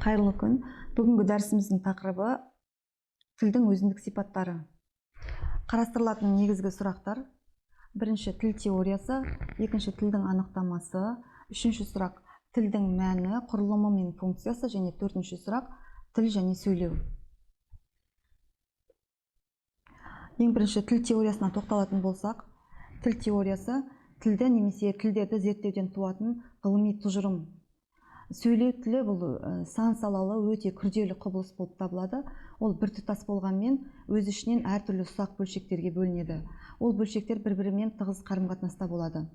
Қайырлы күн. Бүгінгі дәрісіміздің тақырыбы тілдің өзіндік сипаттары. Қарастырылатын негізгі сұрақтар: бірінші, тіл теориясы; екінші, тілдің анықтамасы; үшінші сұрақ, тілдің мәні, құрылымы мен функциясы; және төртінші сұрақ, тіл және сөйлеу. Ең бірінші, тіл теориясына тоқталатын болсақ, тіл теориясы тілді немесе тілдерді зерттеуден туатын ғылыми тұжырым. Сөйлеу тілі бұл сан салалы өте күрделі құбылыс болып табылады. Ол біртұтас болғанмен өз ішінен әртүрлі ұсақ бөлшектерге бөлінеді. Ол бөлшектер бір-бірімен тығыз қарым-қатынаста болады.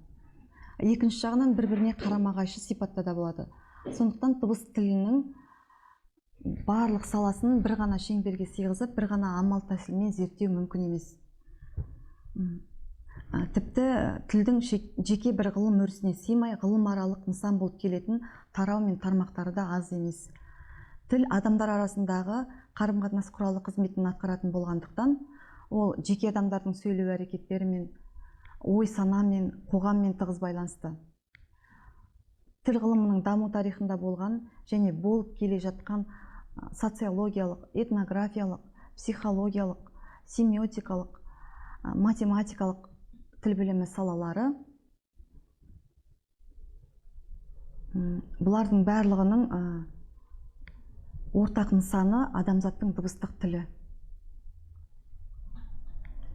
Екінші жағынан бір-біріне қарама-қайшы сипатта да болады. Сондықтан дыбыс тілінің барлық саласын бір ғана шеңберге сыйғызып, бір ғана амал тәсілмен зерттеу мүмкін емес. Тіпті тілдің жеке бір ғылым өрісіне сыймай, ғылымаралық нысан болып келетін тарау мен тармақтары да аз емес. Тіл адамдар арасындағы қарым-қатынас құралы қызметін атқаратын болғандықтан, ол жеке адамдардың сөйлеу әрекеттерімен, ой-сана мен қоғаммен тығыз байланысты. Тіл ғылымының даму тарихында болған және болып келе жатқан социологиялық, этнографиялық, психологиялық, семиотикалық, математикалық тіл білімі салалары, бұлардың барлығының ортақ нысаны адамзаттың дыбыстық тілі.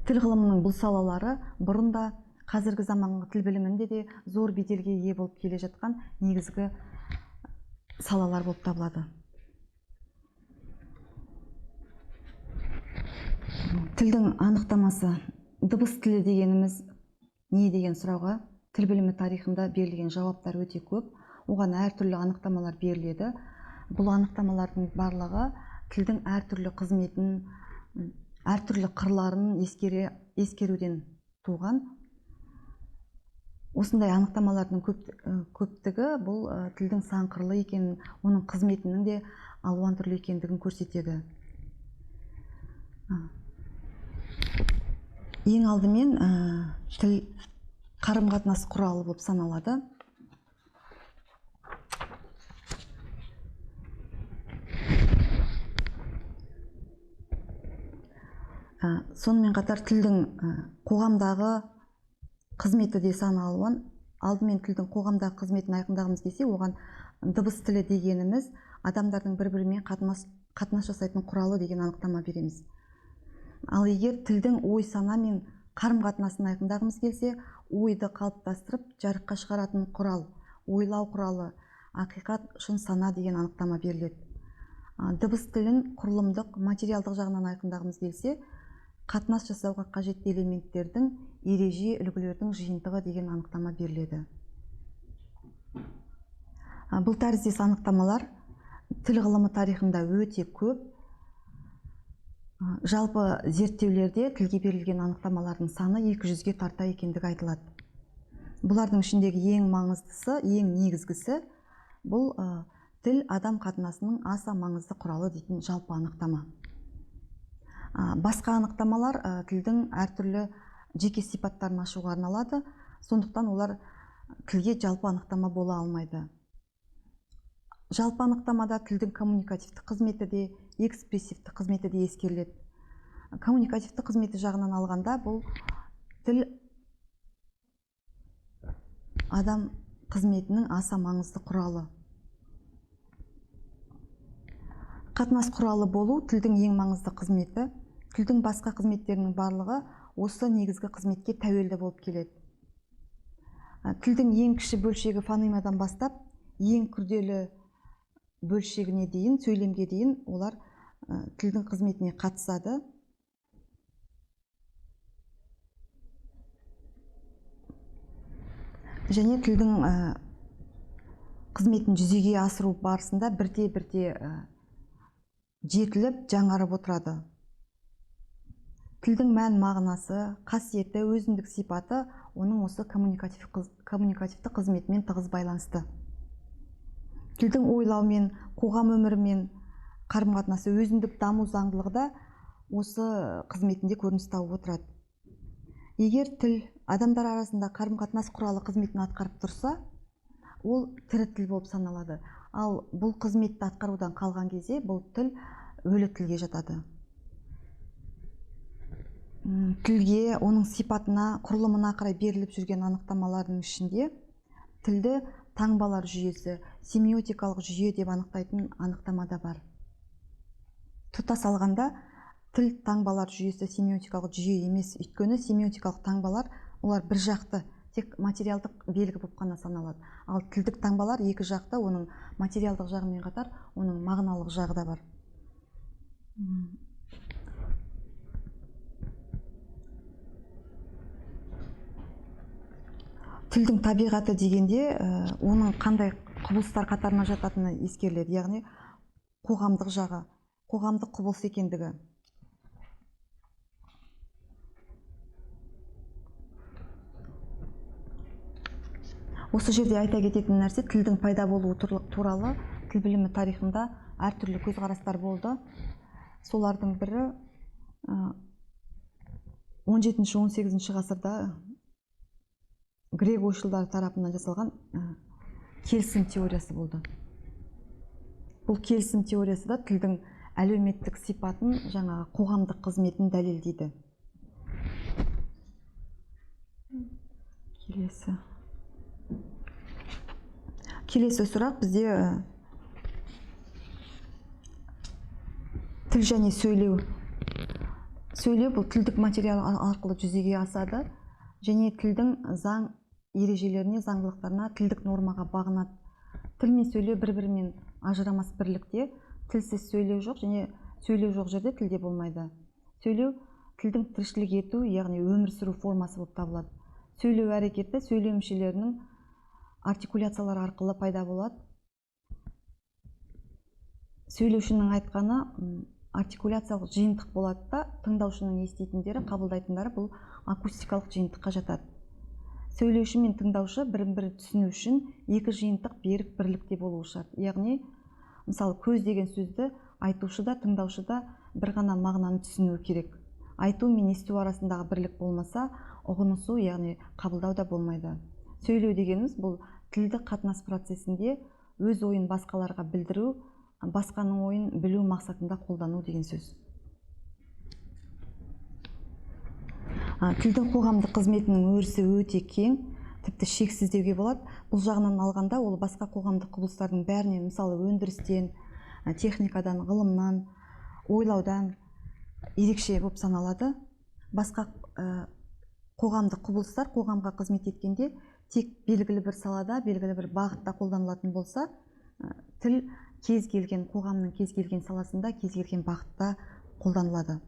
Тіл ғылымының бұл салалары бұрында қазіргі заманғы тіл білімінде де зор беделге ие болып келе жатқан негізгі салалар болып табылады. Тілдің анықтамасы. Дыбыс тілі дегеніміз не деген сұрауға тіл білімі тарихында берілген жауаптар өте көп. Оған әртүрлі анықтамалар беріледі. Бұл анықтамалардың барлығы тілдің әртүрлі қызметін, әртүрлі қырларын ескеруден туған. Осындай анықтамалардың көптігі бұл тілдің сан қырлы екенін, оның қызметінің де алуан түрлі екендігін көрсетеді. Ең алдымен тіл қарым-қатынас құралы болып саналады. Сонымен қатар тілдің қоғамдағы қызметі де сан алуан. Алдымен тілдің қоғамдағы қызметін айқындағымыз келсе, оған дыбыс тілі дегеніміз адамдардың бір-бірімен қатынас жасайтын құралы деген анықтама береміз. Ал егер тілдің ой-сана мен қарым-қатынасын айқындағымыз келсе, ойды қалыптастырып жарыққа шығаратын құрал, ойлау құралы, ақиқат, шын сана деген анықтама беріледі. Дыбыс тілін құрылымдық, материалдық жағынан айқындағымыз келсе, қатынас жасауға қажетті элементтердің, ереже, үлгілердің жиынтығы деген анықтама беріледі. Бұл тәріздес анықтамалар тіл ғылымы тарихында өте көп. Жалпы зерттеулерде тілге берілген анықтамалардың саны 200-ге тарта екендігі айтылады. Бұлардың ішіндегі ең маңыздысы, ең негізгісі бұл тіл адам қатынасының аса маңызды құралы дейтін жалпы анықтама. Басқа анықтамалар тілдің әртүрлі жеке сипаттарын ашуға арналады, сондықтан олар тілге жалпы анықтама бола алмайды. Жалпы анықтамада тілдің коммуникативті қызметі де, экспрессивті қызметі де ескеріледі. Коммуникативті қызметі жағынан алғанда, бұл тіл адам қызметінің аса маңызды құралы. Қатынас құралы болу тілдің ең маңызды қызметі. Тілдің басқа қызметтерінің барлығы осы негізгі қызметке тәуелді болып келеді. Тілдің ең кіші бөлшегі фонемадан бастап, ең күрделі бөлшегіне дейін, сөйлемге дейін олар тілдің қызметіне қатысады. Және тілдің қызметін жүзеге асыру барысында бірте-бірте жетіліп, жаңарып отырады. Тілдің мән мағынасы, қасиеті, өзіндік сипаты оның осы коммуникативті қызметімен тығыз байланысты. Тілдің ойлаумен, қоғам өмірімен қарым-қатынасы, өзіндік даму заңдылығы да осы қызметінде көрініс тауып отырады. Егер тіл адамдар арасында қарым-қатынас құралы қызметін атқарып тұрса, ол тірі тіл болып саналады. Ал бұл қызметті атқарудан қалған кезде бұл тіл өлі тілге жатады. Тілге, оның сипатына, құрылымына қарай беріліп жүрген анықтамалардың ішінде тілді таңбалар жүйесі, семиотикалық жүйе деп анықтайтын анықтама да бар. Тұтас алғанда тіл таңбалар жүйесі семиотикалық жүйе емес, өйткені семиотикалық таңбалар олар бір жақты, тек материалдық белгі болып қана саналады. Ал тілдік таңбалар екі жақты, оның материалдық жағымен қатар, оның мағыналық жағы да бар. Тілдің табиғаты дегенде, оның қандай құбылыстар қатарына жататыны ескеріледі, яғни қоғамдық жағы, қоғамдық құбылыс екендігі. Осы жерде айта кететін нәрсе, тілдің пайда болуы туралы тіл білімі тарихында әртүрлі көзқарастар болды. Солардың бірі 17-18 ғасырда грек ойшылдары тарапынан жасалған келісім теориясы болды. Бұл келісім теориясы да тілдің әлеуметтік сипатын, жаңа қоғамдық қызметін дәлелдейді. Келесі сұрақ бізде тіл және сөйлеу. Сөйлеу бұл тілдік материал арқылы жүзеге асады, және тілдің заң ережелеріне, заңдылықтарына, тілдік нормаға бағынады. Тіл мен сөйлеу бір-бірімен ажырамас бірлікте. Тілсіз сөйлеу жоқ, және сөйлеу жоқ жерде тілде болмайды. Сөйлеу тілдің тіршілік ету, яғни өмір сүру формасы болып табылады. Сөйлеу әрекеті сөйлеу мүшелерінің артикуляциялар арқылы пайда болады. Сөйлеушінің айтқаны артикуляциялық жиынтық болады да, тыңдаушының еститіндері, қабылдайтындары бұл акустикалық жиынтыққа жатады. Сөйлеуші мен тыңдаушы бірін-бірі түсіну үшін екі жиынтық берік бірлікте болуы шарт. Яғни, мысалы, көз деген сөзді айтушы да, тыңдаушы да бір ғана мағынаны түсінуі керек. Айту мен есту арасындағы бірлік болмаса, ұғынысу, яғни қабылдау да болмайды. Сөйлеу дегеніміз бұл тілдік қатынас процесінде өз ойын басқаларға білдіру, басқаның ойын білу мақсатында қолдану деген сөз. Тілдің қоғамдық қызметінің өрісі өте кең, тіпті шексіз деуге болады. Бұл жағынан алғанда, ол басқа қоғамдық құбылыстардың бәрінен, мысалы өндірістен, техникадан, ғылымнан, ойлаудан ерекше болып саналады. Басқа қоғамдық құбылыстар қоғамға қызмет еткенде тек белгілі бір салада, белгілі бір бағытта қолданылатын болса, тіл кез келген қоғамның кез келген саласында, кез келген бағытта қолданылады.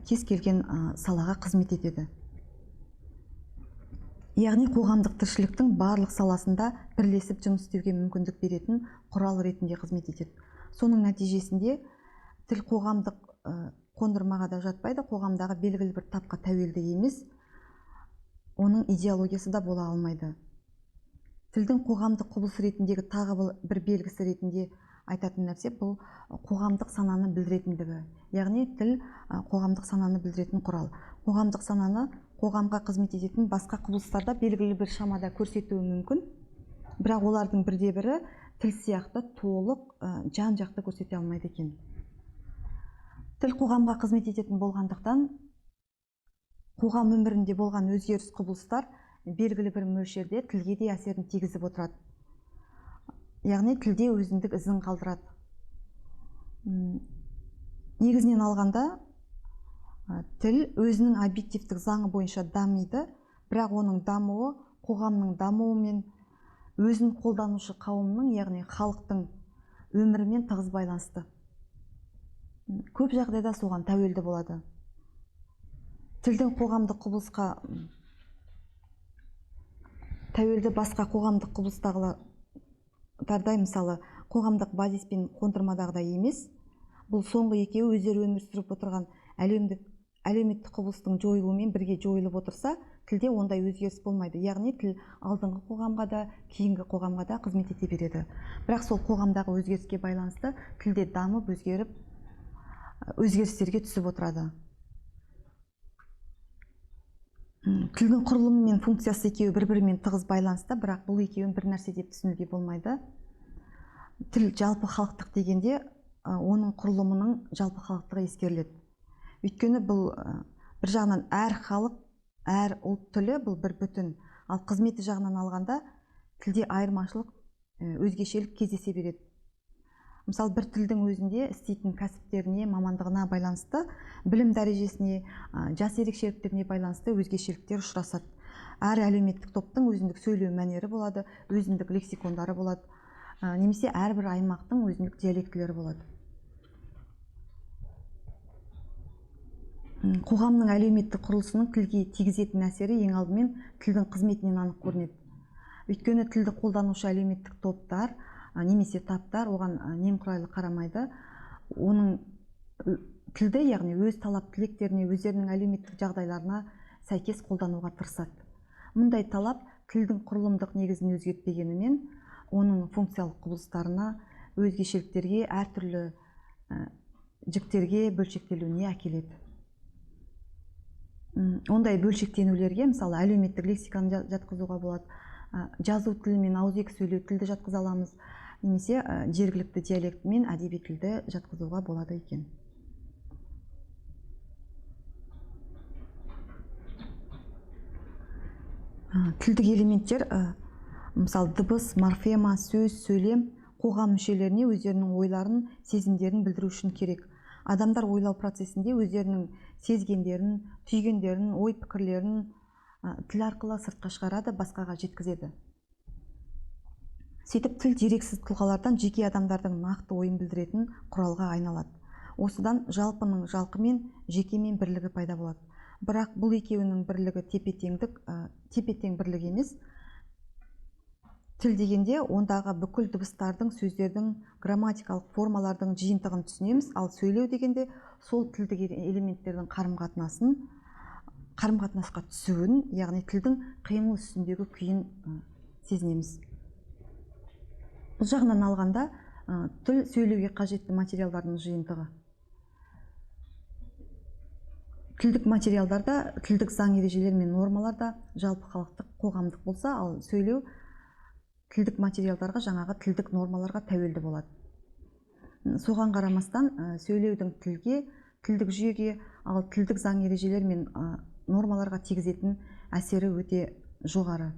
Кез келген салаға қызмет етеді. Яғни қоғамдық тіршіліктің барлық саласында бірлесіп жұмыс істеуге мүмкіндік беретін құрал ретінде қызмет етеді. Соның нәтижесінде тіл қоғамдық қондырмаға да жатпайды, қоғамдағы белгілі бір тапқа тәуелді емес, оның идеологиясы да бола алмайды. Тілдің қоғамдық құбылыс ретіндегі тағы бір белгісі ретінде айтатын нәрсе бұл қоғамдық сананы білдіретіндігі. Яғни тіл қоғамдық сананы білдіретін құрал. Қоғамдық сананы қоғамға қызмет ететін басқа құбылыстарда белгілі бір шамада көрсетуі мүмкін, бірақ олардың бірде-бірі тіл сияқты толық жан-жақты көрсете алмайды екен. Тіл қоғамға қызмет ететін болғандықтан, қоғам өмірінде болған өзгеріс құбылыстар белгілі бір мөлшерде тілге де әсерін тигізіп отырады. Яғни тілде өзіндік ізін қалдырады. Негізінен алғанда, тіл өзінің объективтік заңы бойынша дамиды, бірақ оның дамуы қоғамның дамуымен өзін қолданушы қауымның, яғни халықтың өмірімен тығыз байланысты. Көп жағдайда соған тәуелді болады. Тілдің қоғамдық құбылысқа тәуелді басқа қоғамдық құбылыстағылардай, мысалы, қоғамдық базис пен қондырмадағыдай емес. Бұл соңғы екеуі өздері өмір сүріп отырған әлеуметтік құбылыстың жойылуымен бірге жойылып отырса, тілде ондай өзгеріс болмайды. Яғни тіл алдыңғы қоғамға да, кейінгі қоғамға да қызмет ете береді. Бірақ сол қоғамдағы өзгеріске байланысты тілде дамып, өзгеріп, өзгерістерге түсіп отырады. Тілдің құрылымы мен функциясы екеуі бір-бірімен тығыз байланысты, бірақ бұл екеуін бір нәрсе деп түсінуге болмайды. тіл жалпы халықтық дегенде оның құрылымының жалпы халықтығы ескеріледі. Өйткені бұл бір жағынан әр халық, әр ұлт тілі бұл бір бүтін. Ал қызметі жағынан алғанда тілде айырмашылық, өзгешелік кездесе береді. Мысалы, бір тілдің өзінде істейтін кәсіптеріне, мамандығына байланысты, білім дәрежесіне, жас ерекшеліктеріне байланысты өзгешеліктер ұшырасады. Әр әлеуметтік топтың өзіндік сөйлеу мәнері болады, өзіндік лексикондары болады, немесе әрбір аймақтың өзіндік диалектілері болады. Қоғамның әлеуметтік құрылысының тілге тигізетін әсері ең алдымен тілдің қызметінен анық көрінеді. Өйткені тілді қолданушы әлеуметтік топтар немесе таптар оған немқұрайлы қарамайды. Оның тілді, яғни өз талап тілектеріне, өздерінің әлеуметтік жағдайларына сәйкес қолдануға тырысады. Мұндай талап тілдің құрылымдық негізін өзгертпегенімен, оның функциялық құбылыстарына, өзгешеліктерге, әртүрлі жіктерге бөлшектелуіне әкеледі. Ондай бөлшектенулерге, мысалы, әлеуметтік лексиканы жатқызуға болады, жазу тілі мен ауызекі сөйлеу тілді жатқыза аламыз, немесе жергілікті диалект мен әдеби тілді жатқызуға болады екен. Тілдік элементтер, мысалы, дыбыс, морфема, сөз, сөйлем қоғам мүшелеріне өздерінің ойларын, сезімдерін білдіру үшін керек. Адамдар ойлау процесінде өздерінің сезгендерін, түйгендерін, ой пікірлерін тіл арқылы сыртқа шығарады, басқаға жеткізеді. Сөйтіп, тіл дерексіз тұлғалардан жеке адамдардың нақты ойын білдіретін құралға айналады. Осыдан жалпының жалқымен, жекемен бірлігі пайда болады. Бірақ бұл екеуінің бірлігі тепе-тең бірлік емес. Тіл дегенде ондағы бүкіл дыбыстардың, сөздердің, грамматикалық формалардың жиынтығын түсінеміз, ал сөйлеу дегенде сол тілдік элементтердің қарым-қатынасқа түсуін, яғни тілдің қимыл үстіндегі күйін сезінеміз. Бұл жағынан алғанда, тіл сөйлеуге қажетті материалдардың жиынтығы. Тілдік материалдарда, тілдік заң ережелер мен нормаларда жалпы халықтық, қоғамдық болса, ал сөйлеу тілдік материалдарға, жаңағы тілдік нормаларға тәуелді болады. Соған қарамастан, сөйлеудің тілге, тілдік жүйеге, ал тілдік заң ережелер мен нормаларға тигізетін әсері өте жоғары.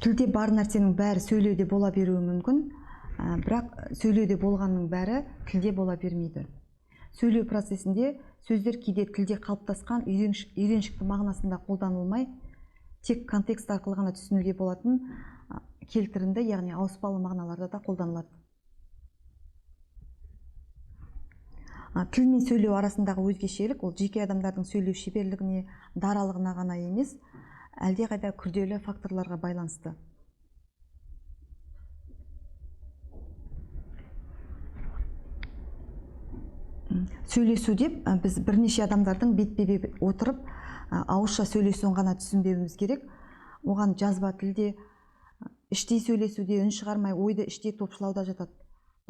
Тілде бар нәрсенің бәрі сөйлеуде бола беруі мүмкін, бірақ сөйлеуде болғанның бәрі тілде бола бермейді. Сөйлеу процесінде сөздер кейде тілде қалыптасқан үйреншікті мағынасында қолданылмай, тек контекст арқылы ғана түсінуге болатын келтірінді, яғни ауыспалы мағыналарда да қолданылады. Тіл мен сөйлеу арасындағы өзгешелік ол жеке адамдардың сөйлеу шеберлігіне, даралығына ғана емес, әлдеқайда күрделі факторларға байланысты. Сөйлесу деп біз бірнеше адамдардың бетпе-бет отырып, ауызша сөйлесуін ғана түсінбеуіміз керек. Оған жазба тілде, іштей сөйлесуде, үн шығармай, ойды іштей топшылауда жатады.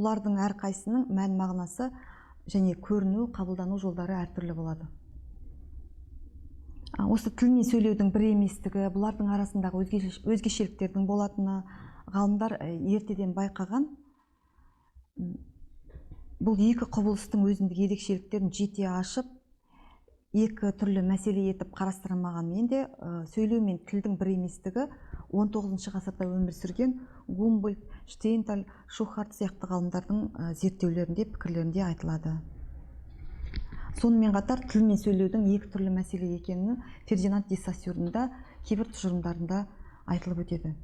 Бұлардың әрқайсының мән мағынасы және көріну, қабылдану жолдары әртүрлі болады. Осы тіл мен сөйлеудің бір еместігі, бұлардың арасындағы өзгешеліктердің болатыны ғалымдар ертеден байқаған. Бұл екі құбылыстың өзіндік ерекшеліктерін жете ашып, екі түрлі мәселе етіп қарастырмағанмен де, сөйлеу мен тілдің бір еместігі 19 ғасырда өмір сүрген Гумбольдт, Штейнталь, Шухарт сияқты ғалымдардың зерттеулерінде, пікірлерінде айтылады. Сонымен қатар, тіл мен сөйлеудің екі түрлі мәселе екенін Фердинанд де Сассюрдың да кейбір тұжырымдарында айтылып өтеді.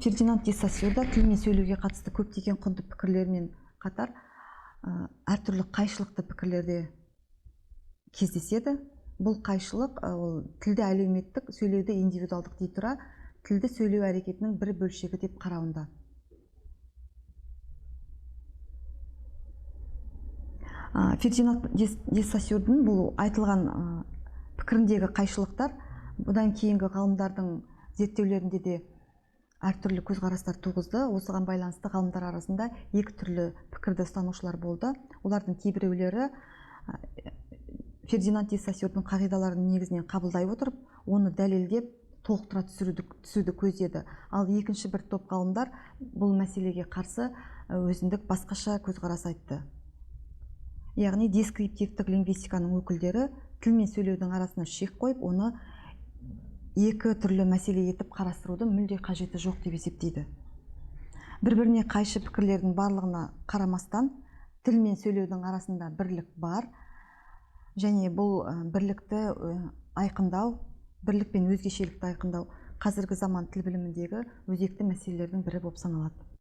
Фердинанд де Сассюрда тіл мен сөйлеуге қатысты көптеген құнды пікірлермен қатар әртүрлі қайшылықты пікірлерде кездеседі. Бұл қайшылық тілді әлеуметтік, сөйлеуді индивидуалдық дей тұра, тілді сөйлеу әрекетінің бір бөлшегі деп қарауында. Фердинанд де Сассюрдың бұл айтылған пікіріндегі қайшылықтар бұдан кейінгі ғалымдардың зерттеулерінде де әртүрлі көзқарастар туғызды. Осыған байланысты ғалымдар арасында екі түрлі пікірді ұстанушылар болды. Олардың кейбіреулері Фердинанд де Сассюрдың қағидаларын негізінен қабылдай отырып, оны дәлелдеп, толықтыра түсуді көздеді. Ал екінші бір топ ғалымдар бұл мәселеге қарсы өзіндік басқаша көзқарас айтты. Яғни дескриптивтік лингвистиканың өкілдері тіл мен сөйлеудің арасына шек қойып, оны екі түрлі мәселе етіп қарастыруды мүлде қажеті жоқ деп есептейді. Бір-біріне қайшы пікірлердің барлығына қарамастан, тіл мен сөйлеудің арасында бірлік бар, және бұл бірлікті айқындау, бірлік пен өзгешелікті айқындау қазіргі заман тіл біліміндегі өзекті мәселелердің бірі болып саналады.